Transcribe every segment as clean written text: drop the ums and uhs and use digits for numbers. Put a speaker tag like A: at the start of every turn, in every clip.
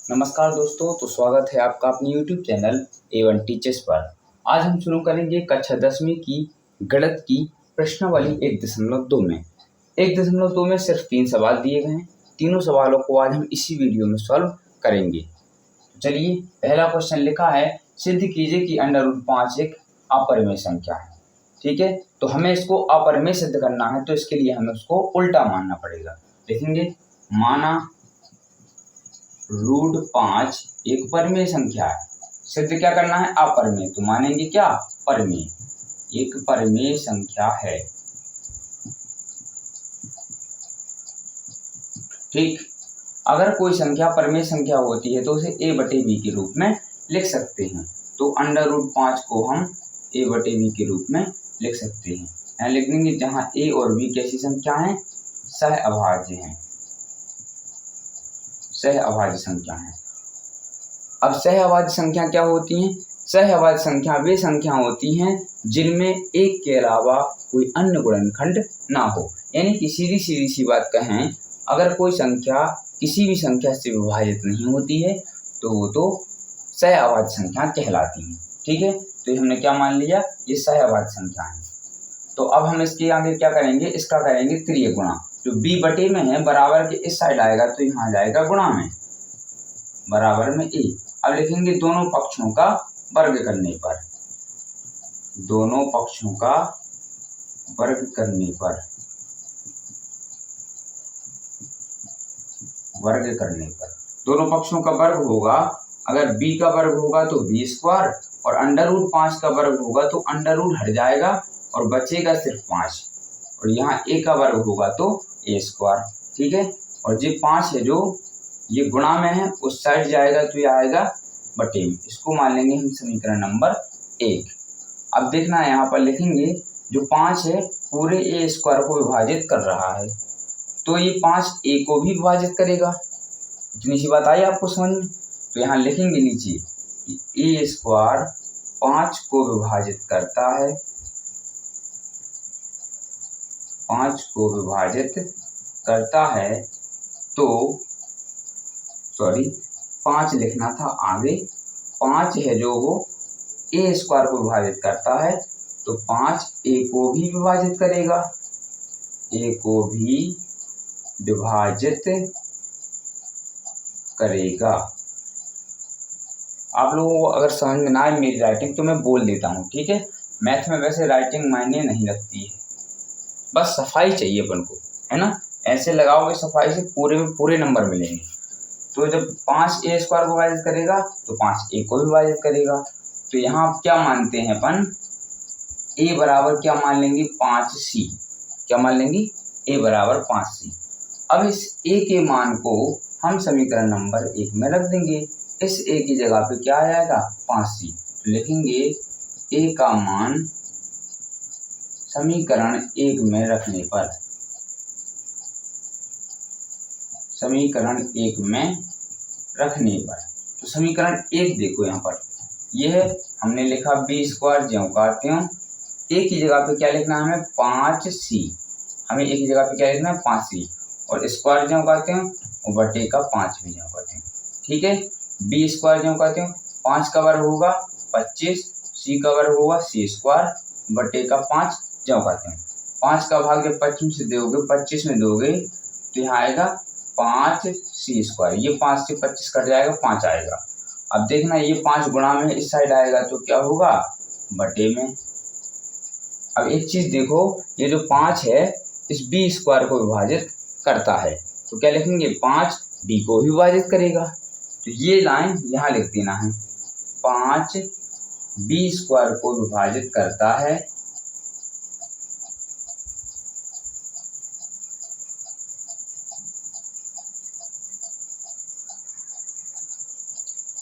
A: नमस्कार दोस्तों, तो स्वागत है आपका अपने YouTube चैनल A1 टीचर्स पर। आज हम शुरू करेंगे कक्षा 10वीं की गणित की प्रश्नावली 1.2 में। 1.2 में सिर्फ 3 सवाल दिए गए हैं। तीनों सवालों को आज हम इसी वीडियो में सॉल्व करेंगे। चलिए, पहला क्वेश्चन लिखा है, सिद्ध कीजिए कि √5 एक अपरिमेय संख्या है। ठीक है, तो हमें इसको अपरिमेय सिद्ध करना है, तो इसके लिए हमें उसको उल्टा मानना पड़ेगा। लिखेंगे, माना √5 एक परिमेय संख्या है। सिद्ध क्या करना है? अपरिमेय। तो मानेंगे क्या? परिमेय। एक परिमेय संख्या है। ठीक, अगर कोई संख्या परिमेय संख्या होती है तो उसे a/b के रूप में लिख सकते हैं। तो √5 को हम a/b के रूप में लिख सकते हैं। यहाँ लिख देंगे जहां a और b कैसी संख्या है? सहअभाज्य हैं। सहअभाज्य संख्या है। अब सहअभाज्य संख्या क्या होती हैं? सहअभाज्य संख्या वे संख्या होती हैं जिनमें एक के अलावा कोई अन्य गुणनखंड ना हो। यानी कि सीधी सी बात कहें, अगर कोई संख्या किसी भी संख्या से विभाजित नहीं होती है तो वो तो सहअभाज्य संख्या कहलाती है। ठीक है, तो हमने क्या मान लिया? ये सहअभाज्य संख्या है। तो अब हम इसके आगे क्या करेंगे? इसका करेंगे त्रिय गुणा। जो b/a में है बराबर के इस साइड आएगा तो यहाँ जाएगा गुणा में, बराबर में a। अब लिखेंगे दोनों पक्षों का वर्ग करने पर। दोनों पक्षों का वर्ग करने पर। वर्ग करने पर दोनों पक्षों का वर्ग होगा। अगर b का वर्ग होगा तो b² और √5 का वर्ग होगा तो √ हट जाएगा और बचेगा सिर्फ 5। और यहाँ a का वर्ग होगा तो a²। ठीक है, और ये 5 है जो ये गुणा में है, उस साइड जाएगा तो ये आएगा बटे में। इसको मान लेंगे हम समीकरण नंबर 1। अब देखना है, यहाँ पर लिखेंगे जो 5 है पूरे a² को विभाजित कर रहा है, तो ये 5 a को भी विभाजित करेगा। इतनी सी बात आई आपको समझ में? तो यहाँ लिखेंगे नीचे a² 5 को विभाजित करता है। 5 को विभाजित करता है तो 5 लिखना था आगे। 5 है जो वो a² को विभाजित करता है तो 5 a को भी विभाजित करेगा। a को भी विभाजित करेगा। आप लोगों को अगर समझ में ना आए मेरी राइटिंग तो मैं बोल देता हूँ। ठीक है, मैथ में वैसे राइटिंग मायने नहीं रखती है, बस सफाई चाहिए अपन को, है ना। ऐसे लगाओगे सफाई से पूरे नंबर मिलेंगे। तो जब 5 a² को विभाजित करेगा तो 5 a को विभाजित करेगा। तो यहाँ आप क्या मानते हैं अपन? a बराबर क्या मान लेंगे? 5c। क्या मान लेंगे? a बराबर 5c। अब इस a के मान को हम समीकरण नंबर 1 में रख देंगे। इस a की जगह पे क्या आ जाएगा? 5c। तो लिखेंगे a का मान समीकरण 1 में रखने पर। समीकरण 1 में रखने पर तो समीकरण 1 देखो यहाँ पर, यह है हमने लिखा b² ज्यों का त्यों। a की जगह पे क्या लिखना है हमें? 5c। हमें a की जगह पे क्या लिखना है? 5c। और स्क्वायर ज्यों का त्यों और बटे का 5 भी ज्यों का त्यों। ठीक है, b² ज्यों का त्यों। 5 का वर्ग होगा 25, c का वर्ग होगा c² बटे का 5 ज्यों का त्यों। 5 का भाग जब 25 से दोगे, 25 में दोगे तो यहाँ आएगा 5c²। ये 5 से 25 कट जाएगा, 5 आएगा। अब देखना ये 5 गुणा में इस साइड आएगा तो क्या होगा? बटे में। अब एक चीज देखो, ये जो 5 है इस b² को विभाजित करता है तो क्या लिखेंगे? 5 b को भी विभाजित करेगा। तो ये लाइन यहाँ लिख देना है, 5 b² को विभाजित करता है।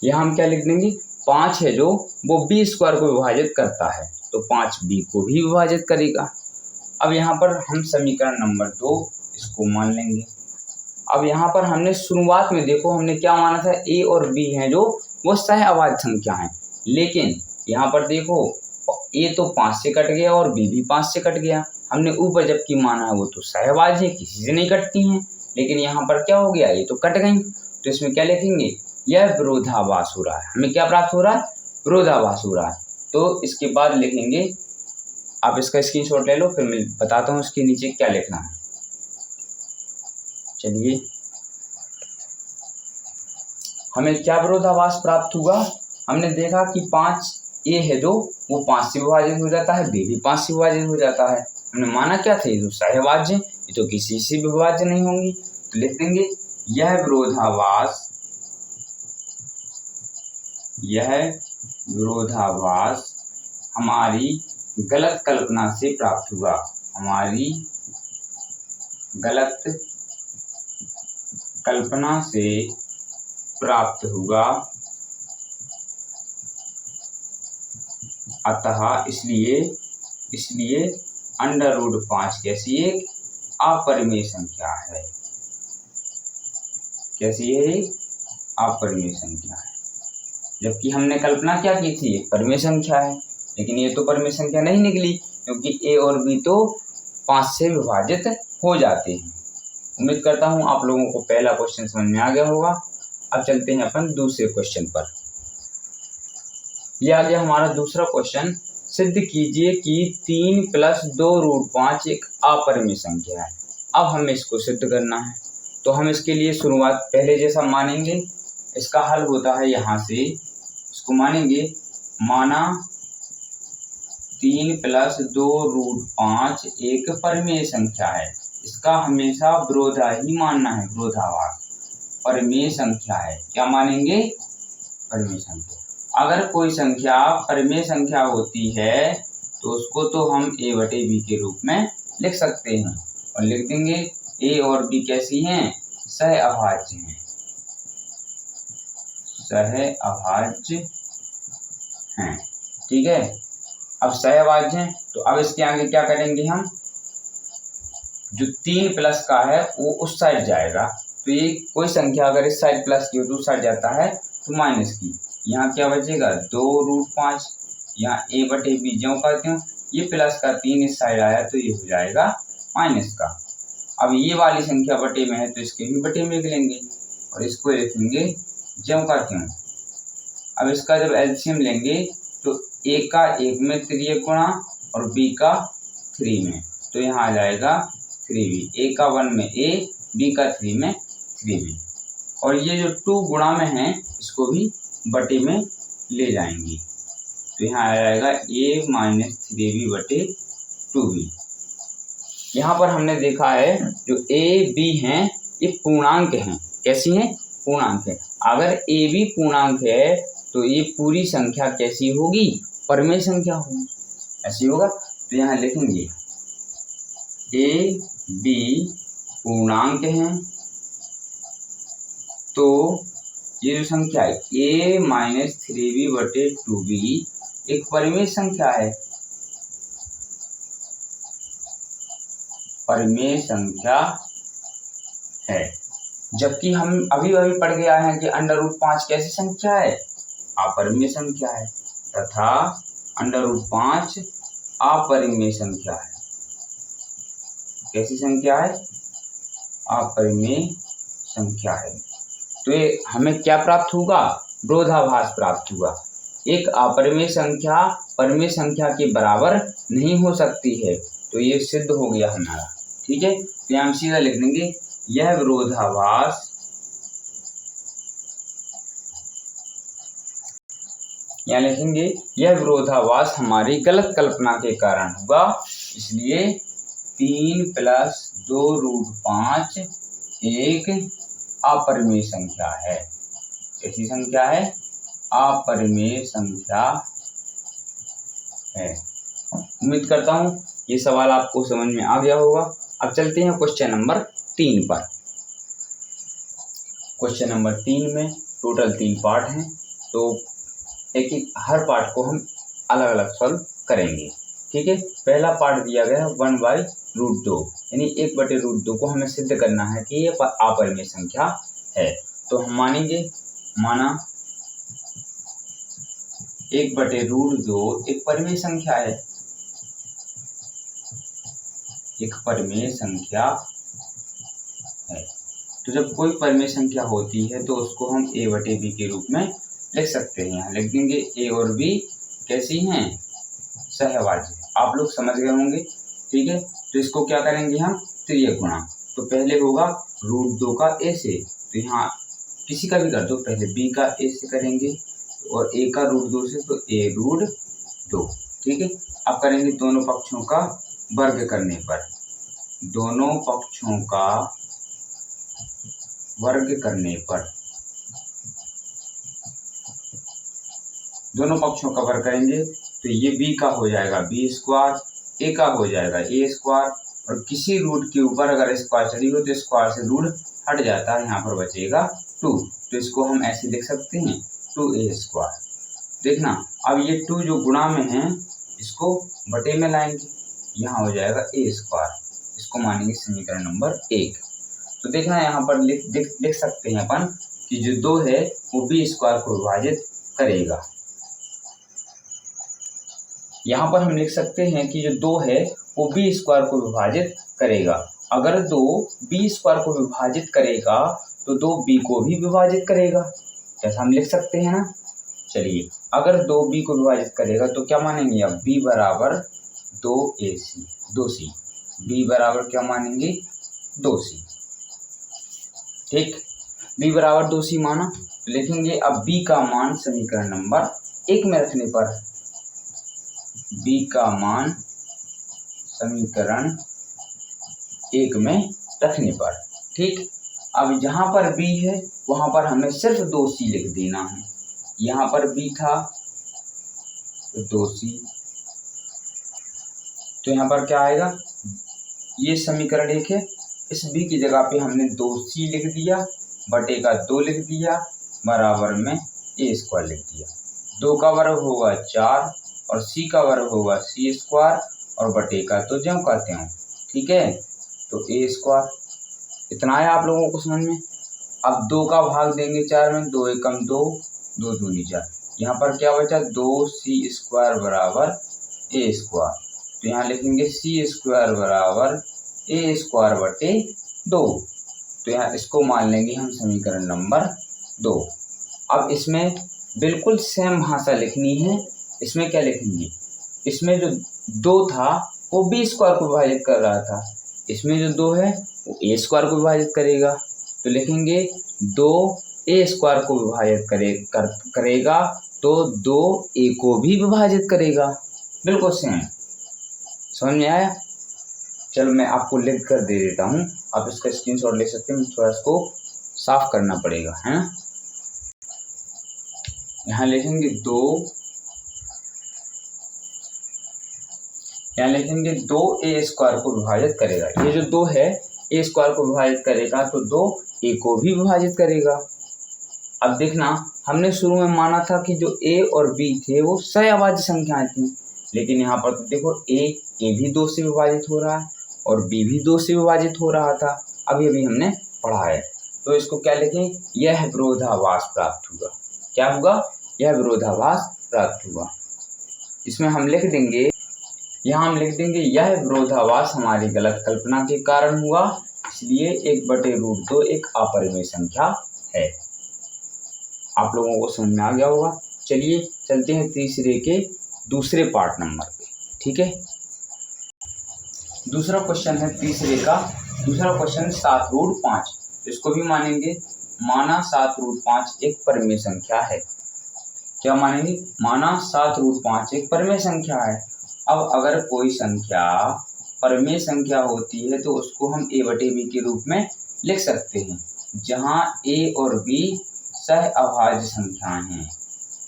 A: यहाँ हम क्या लिख देंगे? 5 है जो वो b² को विभाजित करता है तो 5 b को भी विभाजित करेगा। अब यहाँ पर हम समीकरण नंबर 2 इसको मान लेंगे। अब यहाँ पर हमने शुरुआत में देखो हमने क्या माना था? a और b हैं जो वो सहअभाज्य संख्या हैं, लेकिन यहाँ पर देखो a तो 5 से कट गया और b भी 5 से कट गया। हमने ऊपर जबकि माना है वो तो सहअभाज्य है, किसी से नहीं कटती हैं, लेकिन यहाँ पर क्या हो गया? ये तो कट गई। तो इसमें क्या लिखेंगे? यह विरोधाभास हो रहा है। हमें क्या प्राप्त हो रहा है? विरोधाभास हो रहा है। तो इसके बाद लिखेंगे, आप इसका स्क्रीनशॉट ले लो, फिर मैं बताता हूँ इसके नीचे क्या लिखना है। चलिए, हमें क्या विरोधाभास प्राप्त हुआ? हमने देखा कि 5 ए है जो वो 5 से विभाजित हो जाता है, बी भी 5 से विभाजित हो जाता है। हमने माना क्या था? ये तो सहभाज्य, ये तो किसी से विभाज्य नहीं होंगी। तो लिख देंगे यह विरोधाभास हमारी गलत कल्पना से प्राप्त हुआ। हमारी गलत कल्पना से प्राप्त हुआ, अतः इसलिए √5 कैसी एक अपरिमेय संख्या है। कैसी है? अपरिमेय संख्या है। जबकि हमने कल्पना क्या की थी? एक परिमेय संख्या है, लेकिन ये तो परिमेय संख्या नहीं निकली, क्योंकि ए और बी तो 5 से विभाजित हो जाते हैं। उम्मीद करता हूँ आप लोगों को पहला क्वेश्चन समझ में आ गया होगा। अब चलते हैं अपन दूसरे क्वेश्चन पर। यह आ गया हमारा दूसरा क्वेश्चन। सिद्ध कीजिए कि 3 + 2√5 एक अपरिमेय संख्या है। अब हमें इसको सिद्ध करना है, तो हम इसके लिए शुरुआत पहले जैसा मानेंगे। इसका हल होता है यहाँ से, इसको मानेंगे, माना 3 + 2√5 एक परिमेय संख्या है। इसका हमेशा विरोधा ही मानना है, विरोधाभास। परिमेय संख्या है, क्या मानेंगे? परिमेय संख्या। अगर कोई संख्या परिमेय संख्या होती है तो उसको तो हम a/b के रूप में लिख सकते हैं, और लिख देंगे a और b कैसी हैं? सहअभाज्य हैं। सहअभाज्य हैं, ठीक है। अब सहअभाज्य हैं, तो अब इसके आगे क्या करेंगे हम? जो 3 प्लस का है वो उस साइड जाएगा, तो ये कोई संख्या अगर इस साइड प्लस की हो तो उस साइड जाता है तो माइनस की। यहाँ क्या बचेगा? 2√5। यहाँ a/b ज्यों करते हो, ये प्लस का 3 इस साइड आया तो ये हो जाएगा माइनस का। अब ये वाली संख्या बटे में है तो इसके भी बटे में लिख लेंगे, और इसको लिखेंगे ज्यों का त्यों। अब इसका जब एलसीएम लेंगे तो a का 1 में 3 गुणा और b का 3 में, तो यहाँ आ जाएगा 3b। a का 1 में a, b का 3 में 3b। और ये जो 2 गुणा में है इसको भी बटे में ले जाएंगे, तो यहाँ आ जाएगा a - 3b बटे 2b। यहाँ पर हमने देखा है जो a b हैं ये पूर्णांक हैं। कैसी हैं? पूर्णांक है। अगर a b पूर्णांक है तो ये पूरी संख्या कैसी होगी? परिमेय संख्या होगी। ऐसी होगा, तो यहाँ लिखेंगे a b पूर्णांक हैं, तो ये जो संख्या है a - 3b बटे 2b एक परिमेय संख्या है। परिमेय संख्या है। जबकि हम अभी पढ़ के आए हैं कि √5 कैसी संख्या है? अपरिमेय संख्या है, तथा √5 अपरिमेय संख्या है। कैसी संख्या है? अपरिमेय संख्या है। तो ये हमें क्या प्राप्त होगा? विरोधाभास प्राप्त हुआ। एक अपरिमेय संख्या परिमेय संख्या के बराबर नहीं हो सकती है, तो ये सिद्ध हो गया हमारा। ठीक है, तो यहाँ हम सीधा लिख देंगे यह विरोधाभास यहाँ लिखेंगे यह विरोधाभास हमारी गलत कल्पना के कारण हुआ, इसलिए 3 + 2√5 एक अपरिमेय संख्या है। कैसी संख्या है? अपरिमेय संख्या है। उम्मीद करता हूँ ये सवाल आपको समझ में आ गया होगा। अब चलते हैं क्वेश्चन नंबर 3 पर। क्वेश्चन नंबर 3 में टोटल 3 पार्ट हैं, तो एक हर पार्ट को हम अलग अलग सॉल्व करेंगे। ठीक है, पहला पार्ट दिया गया है 1/√2, यानी 1/√2 को हमें सिद्ध करना है कि ये अपरिमेय संख्या है। तो हम मानेंगे, माना 1/√2 एक परिमेय संख्या है। एक परिमेय संख्या है। तो जब कोई परिमेय संख्या होती है तो उसको हम a बटे b के रूप में लिख सकते हैं। यहाँ लिख देंगे a और b कैसी हैं, सहअभाज्य। आप लोग समझ गए होंगे, ठीक है। तो इसको क्या करेंगे हम, त्रियक गुणा। तो पहले होगा √2 का a से, तो यहाँ किसी का भी कर दो, पहले b का a से करेंगे और a का √2 से, तो a√2, ठीक है। अब करेंगे दोनों पक्षों का वर्ग करने पर, दोनों पक्षों का वर्ग करने पर, दोनों पक्षों का वर्ग करेंगे तो ये b का हो जाएगा b², a का हो जाएगा a², और किसी रूट के ऊपर अगर स्क्वायर चढ़ी हो तो स्क्वायर से रूट हट जाता है, यहाँ पर बचेगा 2। तो इसको हम ऐसे लिख सकते हैं 2a²। देखना अब ये 2 जो गुणा में है इसको बटे में लाएंगे, यहाँ हो जाएगा a²। इसको मानेंगे समीकरण नंबर 1। तो देखना यहाँ पर लिख सकते हैं अपन कि जो 2 है वो b² को विभाजित करेगा। यहाँ पर हम लिख सकते हैं कि जो 2 है वो b² को विभाजित करेगा। अगर 2 b² को विभाजित करेगा तो 2 b को भी विभाजित करेगा, जैसा हम लिख सकते हैं ना। चलिए अगर 2 b को विभाजित करेगा तो क्या मानेंगे, अब b बराबर 2c, b बराबर क्या मानेंगे 2c, ठीक। b बराबर 2c माना, लिखेंगे अब b का मान समीकरण नंबर 1 में रखने पर, b का मान समीकरण 1 में रखने पर, ठीक। अब जहाँ पर b है वहाँ पर हमें सिर्फ 2c लिख देना है। यहाँ पर b था तो 2c, तो यहाँ पर क्या आएगा, ये समीकरण 1 है, इस b की जगह पे हमने 2c लिख दिया, बटे का 2 लिख दिया, बराबर में a² लिख दिया। 2 का वर्ग होगा 4 और c का वर्ग होगा c², और बटे का तो ज्यों का त्यों, ठीक है। तो a², इतना है आप लोगों को समझ में। अब 2 का भाग देंगे 4 में, 2 एकम 2, 2 दूनी 4, यहाँ पर क्या बचा 2c² बराबर a²। तो यहाँ लिखेंगे c² बराबर a² बटे 2। तो यहाँ इसको मान लेंगे हम समीकरण नंबर 2। अब इसमें बिल्कुल सेम भाषा लिखनी है। इसमें क्या लिखेंगे, इसमें जो 2 था वो b² को विभाजित कर रहा था, इसमें जो 2 है वो a² को विभाजित करेगा। तो लिखेंगे 2 a² को विभाजित करेगा तो 2 a को भी विभाजित करेगा, बिल्कुल सेम। समझ में आया। चलो मैं आपको लिख कर दे देता हूँ, आप इसका स्क्रीनशॉट ले सकते हैं, थोड़ा इसको साफ करना पड़ेगा, है ना। यहाँ लिखेंगे 2, यहाँ लिखेंगे 2 a² को विभाजित करेगा। ये जो 2 है a² को विभाजित करेगा तो 2 a को भी विभाजित करेगा। अब देखना हमने शुरू में माना था कि जो a और b थे वो सहअभाज्य संख्याएं थी, लेकिन यहाँ पर तो देखो a भी 2 से विभाजित हो रहा है और b भी 2 से विभाजित हो रहा था, अभी हमने पढ़ा है। तो इसको क्या लिखें, यह विरोधाभास प्राप्त हुआ। क्या होगा, यह विरोधाभास प्राप्त हुआ। इसमें हम लिख देंगे, यहाँ हम लिख देंगे यह विरोधाभास हमारी गलत कल्पना के कारण हुआ, इसलिए 1/√2 एक अपरिमेय संख्या है। आप लोगों को समझ में आ गया होगा। चलिए चलते हैं तीसरे के दूसरे पार्ट नंबर पे, ठीक है। दूसरा क्वेश्चन है तीसरे का, दूसरा क्वेश्चन 7√5। इसको भी मानेंगे, माना 7√5 एक परिमेय संख्या है। क्या मानेंगे, माना 7√5 एक परिमेय संख्या है। अब अगर कोई संख्या परिमेय संख्या होती है तो उसको हम a/b के रूप में लिख सकते हैं, जहां a और b सहअभाज्य संख्याएं हैं।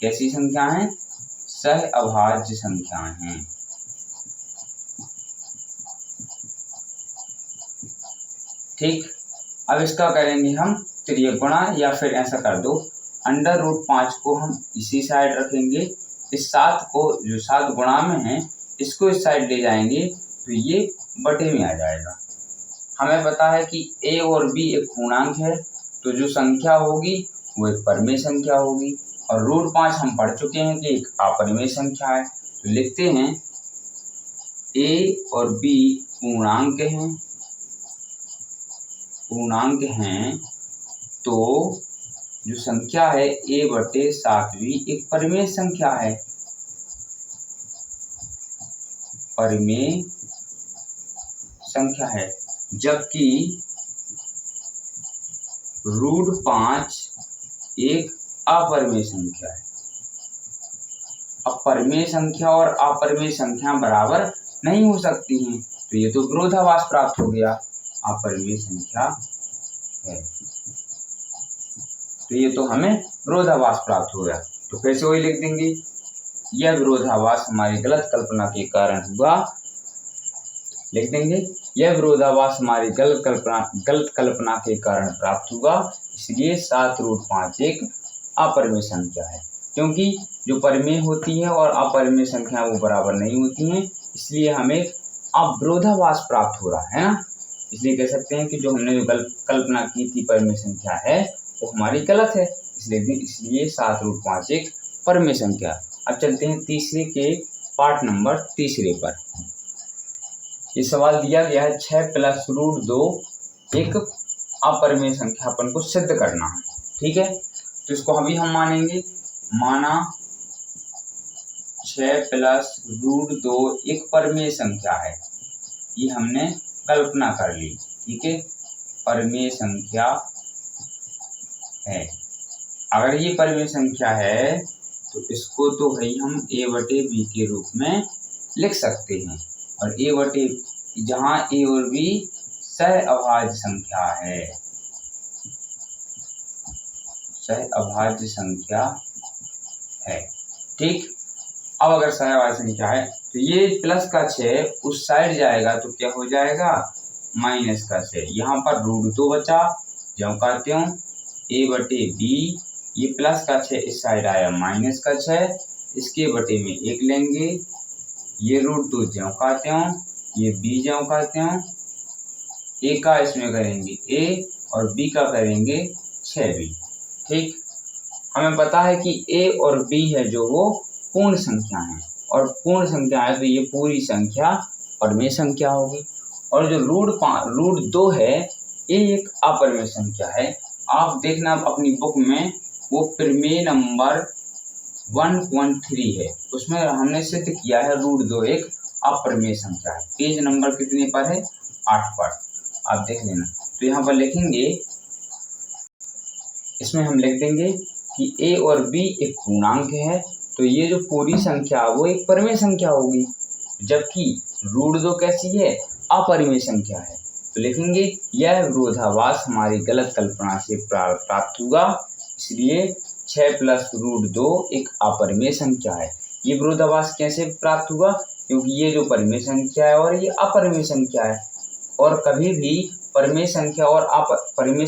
A: कैसी संख्या हैं, सहअभाज्य संख्याएं हैं। ठीक, अब इसका करेंगे हम त्रियक गुणा, या फिर ऐसा कर दो √5 को हम इसी साइड रखेंगे, इस 7 को जो 7 गुणा में है इसको इस साइड ले जाएंगे तो ये बटे में आ जाएगा। हमें पता है कि a और b एक पूर्णांक है, तो जो संख्या होगी वो एक परिमेय संख्या होगी, और √5 हम पढ़ चुके हैं कि एक अपरिमेय संख्या है। तो लिखते हैं a और b पूर्णांक हैं, पूर्णांक हैं तो जो संख्या है a/7 एक परिमेय संख्या है, परिमेय संख्या है, जबकि √5 एक अपरिमेय संख्या है। अब परिमेय संख्या और अपरिमेय संख्या बराबर नहीं हो सकती हैं, तो ये तो विरोधाभास प्राप्त हो गया, अपरिमेय संख्या है, तो ये तो हमें विरोधाभास प्राप्त हो गया। तो कैसे वही लिख देंगे, यह विरोधाभास हमारी गलत कल्पना के कारण हुआ, लिख देंगे यह विरोधाभास हमारी गलत कल्पना के कारण प्राप्त हुआ, इसलिए 7√5 एक अपरिमेय संख्या है। क्योंकि जो परिमेय होती है और अपरिमेय संख्या वो बराबर नहीं होती हैं, इसलिए हमें अब विरोधाभास प्राप्त हो रहा है ना, इसलिए कह सकते हैं कि जो हमने जो कल्पना की थी परिमेय संख्या है वो हमारी गलत है, इसलिए 7√5 एक परिमेय संख्या। अब चलते हैं तीसरे के पार्ट नंबर तीसरे पर। ये सवाल दिया गया है 6 + √2 एक अपरिमेय संख्या अपन को सिद्ध करना है, ठीक है। तो इसको अभी हम मानेंगे, माना 6 + √2 एक परिमेय संख्या है, ये हमने कल्पना कर ली, ठीक है, परिमेय संख्या है। अगर ये परिमेय संख्या है तो इसको तो भाई हम a/b के रूप में लिख सकते हैं, और जहाँ a और b सहअभाज्य संख्या है, सहअभाज्य संख्या है, ठीक। अब अगर सहअभाज्य संख्या है तो ये प्लस का 6 उस साइड जाएगा तो क्या हो जाएगा, माइनस का 6, यहाँ पर √2 बचा, ज्यों का त्यों a/b, ये प्लस का 6 इस साइड आया माइनस का 6, इसके बटे में 1 लेंगे, ये √2 ज्यों का त्यों, ये b ज्यों का त्यों, a का इसमें करेंगे a और b का करेंगे 6b, ठीक। हमें पता है कि a और b है जो वो पूर्ण संख्या है, और पूर्ण संख्या है तो ये पूरी संख्या परिमेय संख्या होगी, और जो √2 है ये एक अपरिमेय संख्या है। आप देखना अपनी बुक में वो प्रमेय नंबर 1.3 है, उसमें हमने सिद्ध किया है √2 एक अपरिमेय संख्या है। पेज नंबर कितने पर है, 8 पर, आप देख लेना। तो यहाँ पर लिखेंगे, इसमें हम लिख देंगे कि a और b एक पूर्णांक है, तो ये जो पूरी संख्या वो एक परिमेय संख्या होगी, जबकि √2 कैसी है, अपरिमेय संख्या है। तो लिखेंगे यह विरोधाभास हमारी गलत कल्पना से प्राप्त हुआ, इसलिए 6 + √2 एक अपरिमेय संख्या है। ये विरोधाभास कैसे प्राप्त हुआ, क्योंकि ये जो परिमेय संख्या है और ये अपरिमेय संख्या है, और कभी भी परिमेय संख्या और अपरिमेय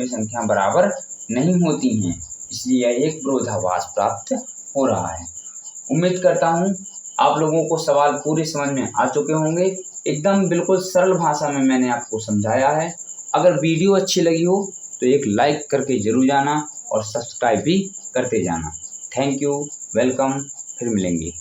A: संख्या बराबर नहीं होती हैं, इसलिए एक विरोधाभास प्राप्त हो रहा है। उम्मीद करता हूँ आप लोगों को सवाल पूरे समझ में आ चुके होंगे। एकदम बिल्कुल सरल भाषा में मैंने आपको समझाया है। अगर वीडियो अच्छी लगी हो तो एक लाइक करके जरूर जाना और सब्सक्राइब भी करते जाना। थैंक यू, वेलकम, फिर मिलेंगे।